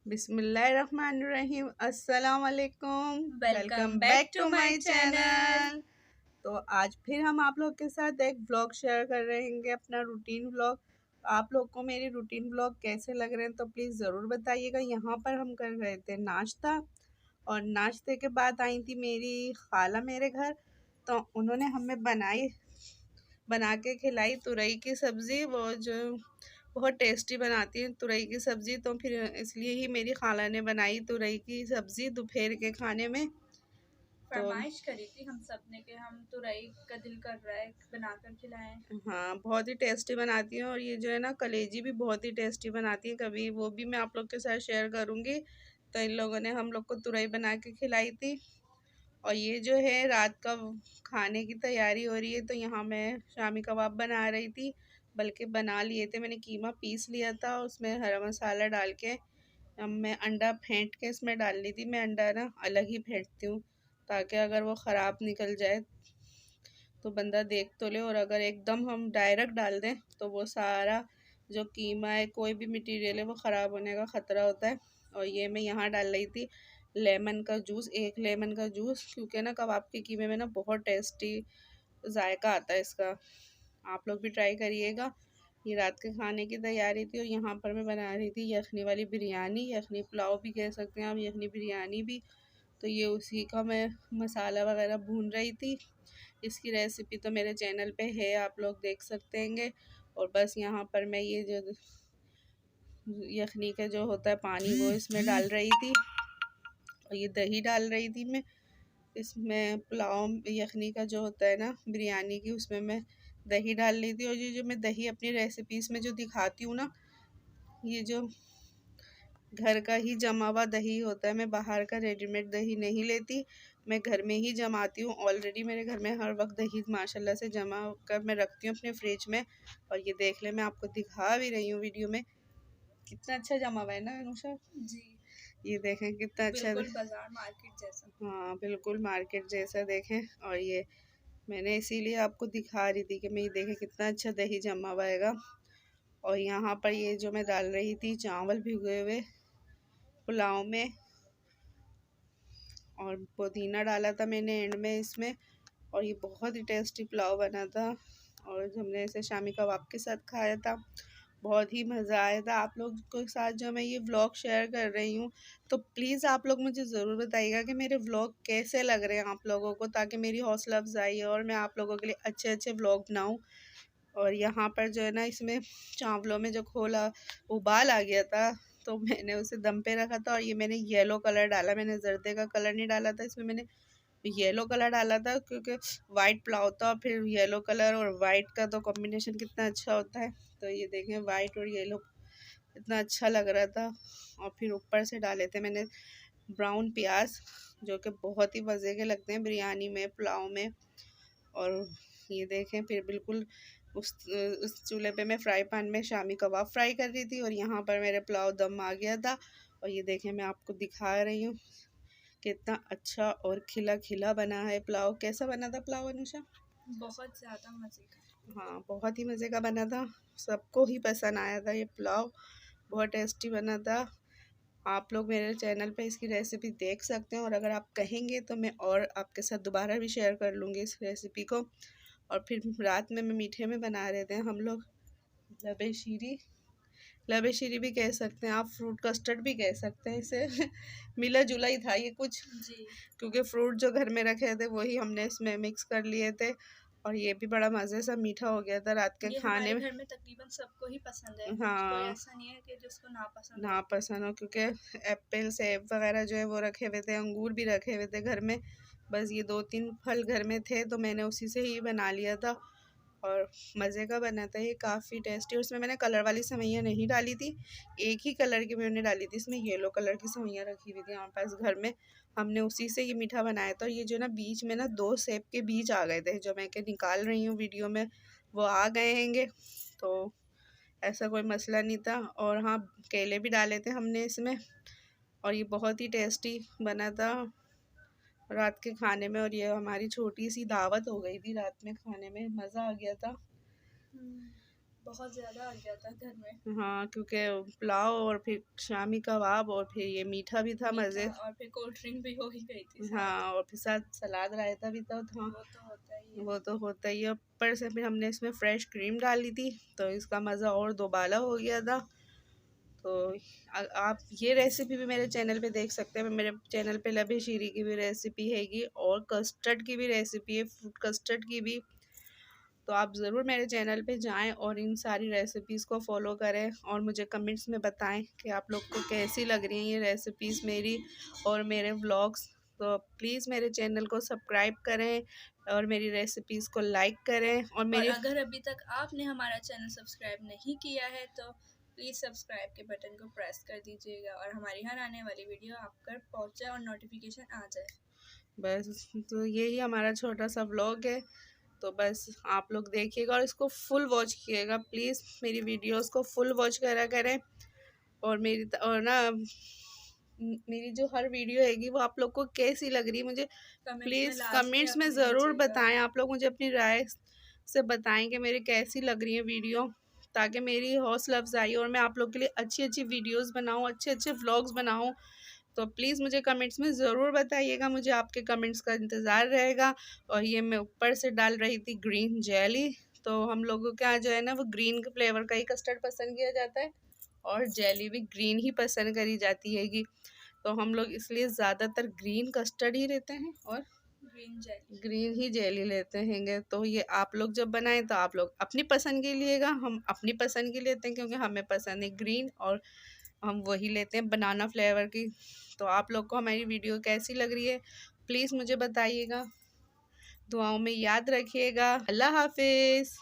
बिस्मिल्लाहिर्रहमानिर्रहीम। अस्सलाम वालेकुम। Welcome back back to to my my channel. Channel. तो आज फिर हम आप लोग के साथ एक व्लॉग शेयर कर रहे हैं, अपना रूटीन व्लॉग। आप लोग को मेरी रूटीन व्लॉग कैसे लग रहे हैं तो प्लीज़ ज़रूर बताइएगा। यहाँ पर हम कर रहे थे नाश्ता, और नाश्ते के बाद आई थी मेरी खाला मेरे घर। तो उन्होंने हमें बना के खिलाई तुरई की सब्ज़ी, वो जो बहुत टेस्टी बनाती है तुरई की सब्ज़ी। तो फिर इसलिए ही मेरी खाला ने बनाई तुरई की सब्ज़ी दोपहर के खाने में। तो फरमाइश करी थी हम सब ने कि हम तुरई का दिल कर रहा है बनाकर खिलाएं। हाँ, बहुत ही टेस्टी बनाती हैं। और ये जो है ना कलेजी भी बहुत ही टेस्टी बनाती है, कभी वो भी मैं आप लोग के साथ शेयर करूँगी। तो इन लोगों ने हम लोग को तुरई बना के खिलाई थी। और ये जो है रात का खाने की तैयारी हो रही है। तो यहाँ मैं शामी कबाब बना रही थी, बल्कि बना लिए थे। मैंने कीमा पीस लिया था, उसमें हरा मसाला डाल के अब मैं अंडा फेंट के इसमें डाल ली थी। मैं अंडा ना अलग ही फेंटती हूँ, ताकि अगर वो ख़राब निकल जाए तो बंदा देख तो ले। और अगर एकदम हम डायरेक्ट डाल दें तो वो सारा जो कीमा है, कोई भी मटेरियल है, वो ख़राब होने का ख़तरा होता है। और ये मैं यहाँ डाल रही थी लेमन का जूस, 1 लेमन का जूस, क्योंकि ना कबाब के कीमे में ना बहुत टेस्टी जायका आता है इसका। आप लोग भी ट्राई करिएगा। ये रात के खाने की तैयारी थी। और यहाँ पर मैं बना रही थी यखनी वाली बिरयानी, यखनी पुलाव भी कह सकते हैं आप, यखनी बिरयानी भी। तो ये उसी का मैं मसाला वगैरह भून रही थी। इसकी रेसिपी तो मेरे चैनल पे है, आप लोग देख सकते हैं। और बस यहाँ पर मैं ये जो यखनी का जो होता है पानी, वो इसमें डाल रही थी। और ये दही डाल रही थी मैं इसमें। पुलाव यखनी का जो होता है ना बिरयानी की, उसमें मैं दही डाल ली थी। और ये जो मैं दही अपनी रेसिपीज़ में जो दिखाती हूँ ना, ये जो घर का ही जमा हुआ दही होता है, मैं बाहर का रेडीमेड दही नहीं लेती, मैं घर में ही जमाती हूँ। ऑलरेडी मेरे घर में हर वक्त दही माशाल्लाह से जमा कर मैं रखती हूँ अपने फ्रिज में। और ये देख ले, मैं आपको दिखा भी रही हूँ वीडियो में, कितना अच्छा जमा हुआ है ना अनुषा। जी, ये देखें कितना अच्छा। बिल्कुल बाजार मार्केट जैसा। हाँ, बिल्कुल मार्केट जैसा देखें। और ये मैंने इसीलिए आपको दिखा रही थी कि मैं ये देखें कितना अच्छा दही जमा हुआ है। और यहाँ पर ये जो मैं डाल रही थी चावल भिगोए हुए पुलाव में, और पुदीना डाला था मैंने एंड में इसमें। और ये बहुत ही टेस्टी पुलाव बना था। और हमने इसे शामी कबाब के साथ खाया था, बहुत ही मज़ा आया था। आप लोग के साथ जो मैं ये व्लॉग शेयर कर रही हूँ, तो प्लीज़ आप लोग मुझे ज़रूर बताइएगा कि मेरे व्लॉग कैसे लग रहे हैं आप लोगों को, ताकि मेरी हौसला अफजाई हो और मैं आप लोगों के लिए अच्छे अच्छे व्लॉग बनाऊँ। और यहाँ पर जो है ना इसमें चावलों में जो खोला उबाल आ गया था, तो मैंने उसे दम पे रखा था। और ये मैंने येलो कलर डाला, मैंने जर्दे का कलर नहीं डाला था इसमें, मैंने येलो कलर डाला था, क्योंकि वाइट पुलाव था। फिर येलो कलर और वाइट का तो कॉम्बिनेशन कितना अच्छा होता है। तो ये देखें वाइट और येलो इतना अच्छा लग रहा था। और फिर ऊपर से डाले थे मैंने ब्राउन प्याज, जो कि बहुत ही मज़े के लगते हैं बिरयानी में, पुलाव में। और ये देखें फिर बिल्कुल उस चूल्हे पे मैं फ्राई पैन में शामी कबाब फ्राई कर रही थी, और यहाँ पर मेरे पुलाव दम आ गया था। और ये देखें मैं आपको दिखा रही हूँ कितना अच्छा और खिला खिला बना है पुलाव। कैसा बना था पुलाव अनुषा? बहुत ज़्यादा मज़े का। हाँ, बहुत ही मज़े का बना था, सबको ही पसंद आया था ये पुलाव, बहुत टेस्टी बना था। आप लोग मेरे चैनल पे इसकी रेसिपी देख सकते हैं, और अगर आप कहेंगे तो मैं और आपके साथ दोबारा भी शेयर कर लूँगी इस रेसिपी को। और फिर रात में मैं मीठे में बना रहे थे हम लोग लबे शीरी, लबे शीरी भी कह सकते हैं आप, फ्रूट कस्टर्ड भी कह सकते हैं इसे। मिला जुला ही था ये कुछ, जी, क्योंकि फ्रूट जो घर में रखे थे वही हमने इसमें मिक्स कर लिए थे। और ये भी बड़ा मज़े सा मीठा हो गया था रात के ये खाने हमारे में। घर में तकरीबन सबको ही पसंद है। कोई हाँ, ऐसा नहीं है कि जिसको ना पसंद हो। नापसंद हो, क्योंकि एप्पल सेब वगैरह जो है वो रखे हुए थे, अंगूर भी रखे हुए थे घर में। बस ये 2-3 फल घर में थे, तो मैंने उसी से ही बना लिया था। और मज़े का बना था ये, काफ़ी टेस्टी। और उसमें मैंने कलर वाली सेवइयाँ नहीं डाली थी, एक ही कलर की मैंने डाली थी, इसमें येलो कलर की सेवइयाँ रखी हुई थी हमारे पास घर में, हमने उसी से ये मीठा बनाया था। और ये जो ना बीच में ना 2 सेब के बीज आ गए थे, जो मैं के निकाल रही हूँ वीडियो में, वो आ गए हैंगे। तो ऐसा कोई मसला नहीं था। और हाँ, केले भी डाले थे हमने इसमें। और ये बहुत ही टेस्टी बना था रात के खाने में। और ये हमारी छोटी सी दावत हो गई थी रात में खाने में, मज़ा आ गया था। बहुत ज़्यादा आ गया था घर में। हाँ, क्योंकि पुलाव और फिर शामी कबाब और फिर ये मीठा भी था मीठा मज़े। और फिर कोल्ड ड्रिंक भी हो ही गई थी साथ। हाँ, और फिर साथ सलाद रायता भी था। वो तो होता ही है। वो तो होता ही है। ऊपर से फिर हमने इसमें फ्रेश क्रीम डाली थी, तो इसका मज़ा और दोबाला हो गया था। तो आप ये रेसिपी भी मेरे चैनल पे देख सकते हैं। मेरे चैनल पे लभी शीरी की भी रेसिपी हैगी और कस्टर्ड की भी रेसिपी है, फ्रूट कस्टर्ड की भी। तो आप ज़रूर मेरे चैनल पे जाएं और इन सारी रेसिपीज़ को फॉलो करें और मुझे कमेंट्स में बताएं कि आप लोग को कैसी लग रही हैं ये रेसिपीज़ मेरी और मेरे व्लॉग्स। तो प्लीज़ मेरे चैनल को सब्सक्राइब करें और मेरी रेसिपीज़ को लाइक करें और और मेरी अगर अभी तक आपने हमारा चैनल सब्सक्राइब नहीं किया है तो प्लीज़ सब्सक्राइब के बटन को प्रेस कर दीजिएगा और हमारी हर आने वाली वीडियो आप तक पहुँच जाए और नोटिफिकेशन आ जाए। बस तो यही हमारा छोटा सा व्लॉग है। तो बस आप लोग देखिएगा और इसको फुल वॉच कीजिएगा प्लीज़। मेरी वीडियोस को फुल वॉच करा करें और मेरी जो हर वीडियो हैगी वो आप लोग को कैसी लग रही है मुझे कमेंट्स में प्लीज़ लाजमी कमेंट्स में अपनी ज़रूर दीजिएगा। बताएं। आप लोग मुझे अपनी राय से बताएं कि मेरी कैसी लग रही है वीडियो, ताकि मेरी हौसला अफजाई और मैं आप लोग के लिए अच्छी अच्छी वीडियोस बनाऊं, अच्छे अच्छे व्लॉग्स बनाऊं। तो प्लीज़ मुझे कमेंट्स में ज़रूर बताइएगा, मुझे आपके कमेंट्स का इंतज़ार रहेगा। और ये मैं ऊपर से डाल रही थी ग्रीन जेली। तो हम लोगों के यहाँ जो है ना वो ग्रीन फ्लेवर का ही कस्टर्ड पसंद किया जाता है और जेली भी ग्रीन ही पसंद करी जाती हैगी। तो हम लोग इसलिए ज़्यादातर ग्रीन कस्टर्ड ही लेते हैं और ग्रीन ही जेली लेते हैंगे। तो ये आप लोग जब बनाएं तो आप लोग अपनी पसंद की लिएगा, हम अपनी पसंद की लेते हैं क्योंकि हमें पसंद है ग्रीन और हम वही लेते हैं बनाना फ्लेवर की। तो आप लोग को हमारी वीडियो कैसी लग रही है प्लीज़ मुझे बताइएगा। दुआओं में याद रखिएगा। अल्लाह हाफिज़।